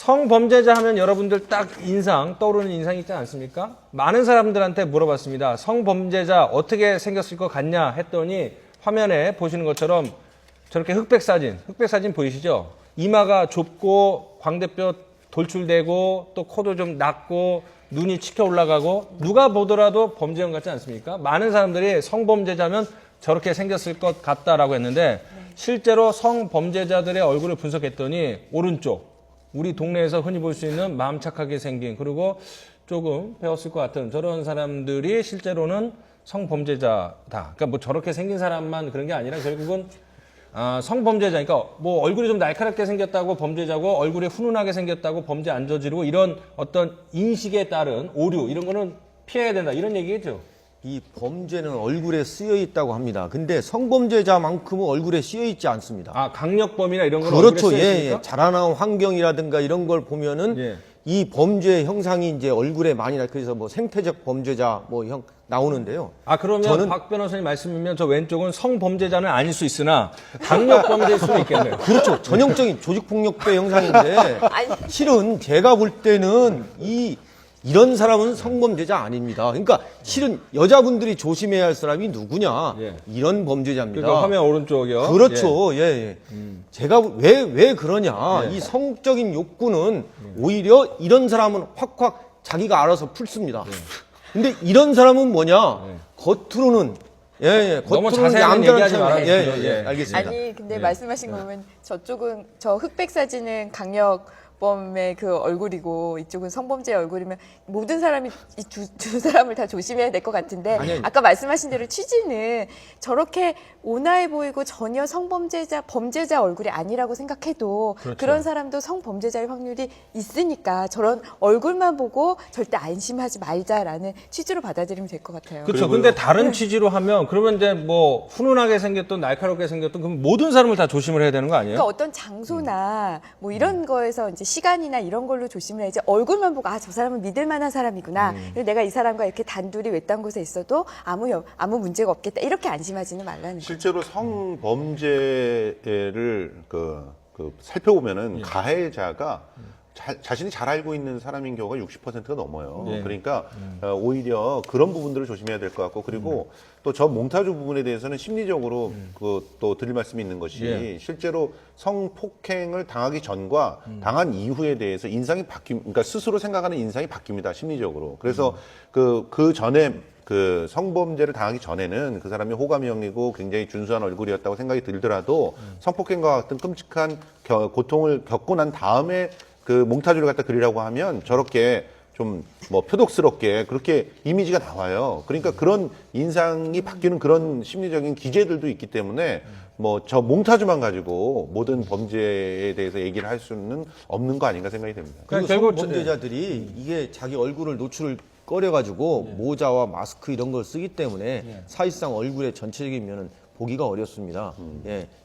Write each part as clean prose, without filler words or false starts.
성범죄자 하면 여러분들 딱 떠오르는 인상이 있지 않습니까? 많은 사람들한테 물어봤습니다. 성범죄자 어떻게 생겼을 것 같냐 했더니 화면에 보시는 것처럼 저렇게 흑백 사진 보이시죠? 이마가 좁고 광대뼈 돌출되고 또 코도 좀 낮고 눈이 치켜 올라가고 누가 보더라도 범죄형 같지 않습니까? 많은 사람들이 성범죄자면 저렇게 생겼을 것 같다라고 했는데 실제로 성범죄자들의 얼굴을 분석했더니 오른쪽 우리 동네에서 흔히 볼 수 있는 마음 착하게 생긴 그리고 조금 배웠을 것 같은 저런 사람들이 실제로는 성범죄자다. 그러니까 뭐 저렇게 생긴 사람만 그런 게 아니라 결국은 성범죄자니까 뭐 얼굴이 좀 날카롭게 생겼다고 범죄자고 얼굴이 훈훈하게 생겼다고 범죄 안 저지르고 이런 어떤 인식에 따른 오류 이런 거는 피해야 된다 이런 얘기겠죠. 이 범죄는 얼굴에 쓰여 있다고 합니다. 근데 성범죄자만큼은 얼굴에 쓰여 있지 않습니다. 강력범이나 이런 거는 그렇죠. 얼굴에 쓰여 있습니까? 자라나온 환경이라든가 이런 걸 보면은 이 범죄 형상이 이제 얼굴에 많이 그래서 뭐 생태적 범죄자 뭐 형 나오는데요. 그러면 박 변호사님 말씀이면 저 왼쪽은 성범죄자는 아닐 수 있으나 강력범죄일 수도 있겠네요. 그렇죠. 전형적인 조직폭력배 형상인데 실은 제가 볼 때는 이런 사람은 성범죄자 아닙니다. 그러니까 실은 여자분들이 조심해야 할 사람이 누구냐? 이런 범죄자입니다. 그러니까 화면 오른쪽이요. 그렇죠. 제가 왜 그러냐? 이 성적인 욕구는 오히려 이런 사람은 확확 자기가 알아서 풀습니다. 근데 이런 사람은 뭐냐? 겉으로는 너무 자세한 얘기하지 말아주세요. 알겠습니다. 아니 근데 말씀하신 거 보면 저쪽은 저 흑백 사진은 강력범의 그 얼굴이고 이쪽은 성범죄의 얼굴이면 모든 사람이 이 두 사람을 다 조심해야 될 것 같은데 아까 말씀하신 대로 취지는 저렇게 온화해 보이고 전혀 범죄자 얼굴이 아니라고 생각해도 그런 사람도 성범죄자의 확률이 있으니까 저런 얼굴만 보고 절대 안심하지 말자라는 취지로 받아들이면 될 것 같아요. 그렇죠. 근데 다른 취지로 하면 그러면 이제 뭐 훈훈하게 생겼던 날카롭게 생겼던 그럼 모든 사람을 다 조심을 해야 되는 거 아니에요? 그러니까 어떤 장소나 뭐 이런 거에서 이제 시간이나 이런 걸로 조심을 해야지 얼굴만 보고 저 사람은 믿을 만한 사람이구나. 그리고 내가 이 사람과 이렇게 단둘이 외딴 곳에 있어도 아무 문제가 없겠다. 이렇게 안심하지는 말라는 거죠. 실제로 성범죄를 살펴보면은 가해자가 자신이 잘 알고 있는 사람인 경우가 60%가 넘어요. 그러니까 오히려 그런 부분들을 조심해야 될 것 같고 그리고 또 저 몽타주 부분에 대해서는 심리적으로 또 드릴 말씀이 있는 것이 실제로 성폭행을 당하기 전과 당한 이후에 대해서 인상이 그러니까 스스로 생각하는 인상이 바뀝니다. 심리적으로. 그래서 그 전에 그 성범죄를 당하기 전에는 그 사람이 호감이 형이고 굉장히 준수한 얼굴이었다고 생각이 들더라도 성폭행과 같은 끔찍한 고통을 겪고 난 다음에 그 몽타주를 갖다 그리라고 하면 저렇게 좀 뭐 표독스럽게 그렇게 이미지가 나와요. 그러니까 그런 인상이 바뀌는 그런 심리적인 기제들도 있기 때문에 뭐 저 몽타주만 가지고 모든 범죄에 대해서 얘기를 할 수는 없는 거 아닌가 생각이 됩니다. 그리고 성범죄자들이 이게 자기 얼굴을 노출을 꺼려가지고 모자와 마스크 이런 걸 쓰기 때문에 사실상 얼굴의 전체적인 면은 보기가 어렵습니다.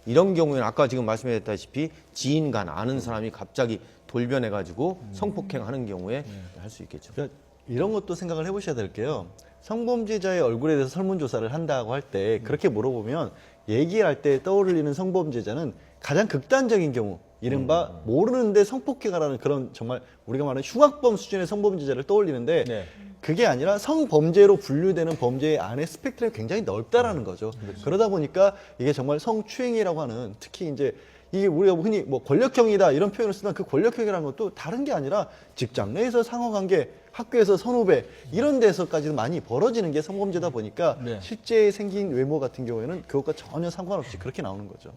이런 경우에는 아까 지금 말씀드렸다시피 지인 간 아는 사람이 갑자기 돌변해가지고 성폭행하는 경우에 할 수 있겠죠. 그러니까 이런 것도 생각을 해보셔야 될 게요. 성범죄자의 얼굴에 대해서 설문조사를 한다고 할 때 그렇게 물어보면 얘기를 할 때 떠오르는 성범죄자는 가장 극단적인 경우 이른바 모르는데 성폭행하라는 그런 정말 우리가 말하는 흉악범 수준의 성범죄자를 떠올리는데 그게 아니라 성범죄로 분류되는 범죄의 안에 스펙트럼이 굉장히 넓다라는 거죠. 그러다 보니까 이게 정말 성추행이라고 하는 특히 이제 이게 우리가 흔히 뭐 권력형이다 이런 표현을 쓰는 그 권력형이라는 것도 다른 게 아니라 직장 내에서 상호관계, 학교에서 선후배 이런 데서까지도 많이 벌어지는 게 성범죄다 보니까 실제 생긴 외모 같은 경우에는 그것과 전혀 상관없이 그렇게 나오는 거죠.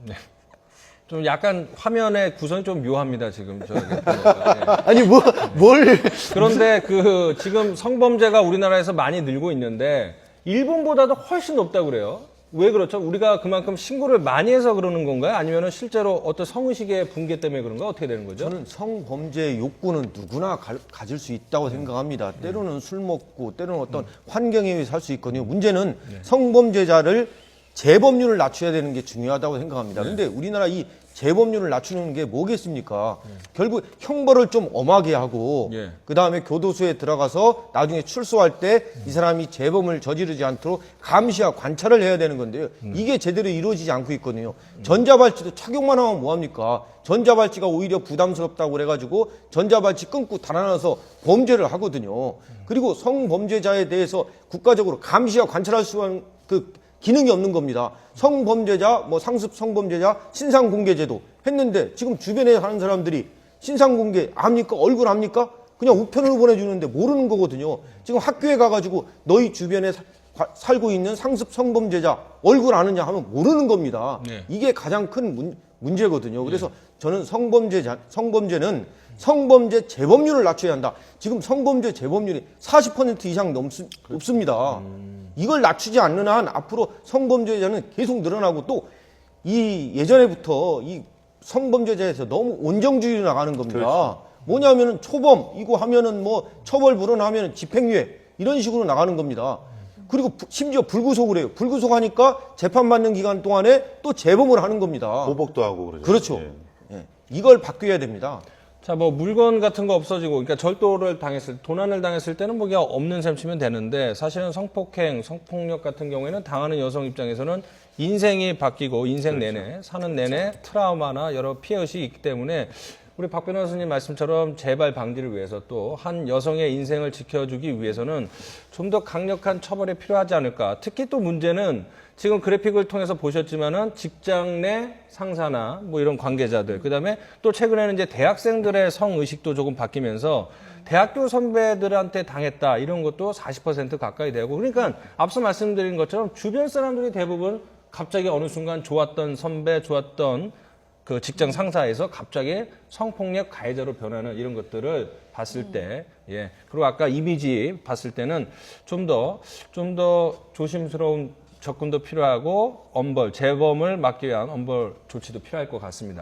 좀 약간 화면의 구성이 좀 묘합니다, 지금. 아니, 그런데 지금 성범죄가 우리나라에서 많이 늘고 있는데, 일본보다도 훨씬 높다고 그래요. 왜 그렇죠? 우리가 그만큼 신고를 많이 해서 그러는 건가요? 아니면 실제로 어떤 성의식의 붕괴 때문에 그런가? 어떻게 되는 거죠? 저는 성범죄 욕구는 누구나 가질 수 있다고 생각합니다. 때로는 술 먹고, 때로는 어떤 환경에 의해 살 수 있거든요. 문제는 성범죄자를 재범률을 낮춰야 되는 게 중요하다고 생각합니다. 근데 우리나라 이 재범률을 낮추는 게 뭐겠습니까? 결국 형벌을 좀 엄하게 하고 예. 그다음에 교도소에 들어가서 나중에 출소할 때 이 사람이 재범을 저지르지 않도록 감시와 관찰을 해야 되는 건데요. 이게 제대로 이루어지지 않고 있거든요. 전자발찌도 착용만 하면 뭐합니까? 전자발찌가 오히려 부담스럽다고 그래가지고 전자발찌 끊고 달아나서 범죄를 하거든요. 그리고 성범죄자에 대해서 국가적으로 감시와 관찰할 수 있는 그 기능이 없는 겁니다. 성범죄자, 뭐 상습 성범죄자 신상공개제도 했는데 지금 주변에 사는 사람들이 신상공개 압니까? 얼굴 압니까? 그냥 우편으로 보내주는데 모르는 거거든요. 지금 학교에 가가지고 너희 주변에 살고 있는 상습 성범죄자 얼굴 아느냐 하면 모르는 겁니다. 네. 이게 가장 큰 문제거든요. 그래서 저는 성범죄는 성범죄 재범률을 낮춰야 한다. 지금 성범죄 재범률이 40% 이상 높습니다. 이걸 낮추지 않는 한 앞으로 성범죄자는 계속 늘어나고 또 이 예전에부터 이 성범죄자에서 너무 온정주의로 나가는 겁니다. 그렇죠. 뭐냐면은 초범 이거 하면은 뭐 처벌 불허나면은 집행유예 이런 식으로 나가는 겁니다. 그리고 심지어 불구속을 해요. 불구속하니까 재판받는 기간 동안에 또 재범을 하는 겁니다. 보복도 하고 그러죠. 그렇죠. 예. 예. 이걸 바뀌어야 됩니다. 자, 뭐 물건 같은 거 없어지고, 그러니까 절도를 당했을, 도난을 당했을 때는 뭐 그게 없는 셈 치면 되는데, 사실은 성폭행, 성폭력 같은 경우에는 당하는 여성 입장에서는 인생이 바뀌고 인생 내내 사는 내내 트라우마나 여러 피해 의식이 있기 때문에 우리 박 변호사님 말씀처럼 재발 방지를 위해서 또 한 여성의 인생을 지켜주기 위해서는 좀 더 강력한 처벌이 필요하지 않을까. 특히 또 문제는 지금 그래픽을 통해서 보셨지만은 직장 내 상사나 뭐 이런 관계자들, 그다음에 또 최근에는 이제 대학생들의 성 의식도 조금 바뀌면서 대학교 선배들한테 당했다 이런 것도 40% 가까이 되고, 그러니까 앞서 말씀드린 것처럼 주변 사람들이 대부분 갑자기 어느 순간 좋았던 선배, 좋았던 그 직장 상사에서 갑자기 성폭력 가해자로 변하는 이런 것들을 봤을 때, 예. 그리고 아까 이미지 봤을 때는 좀 더 조심스러운 접근도 필요하고 엄벌, 재범을 막기 위한 엄벌 조치도 필요할 것 같습니다.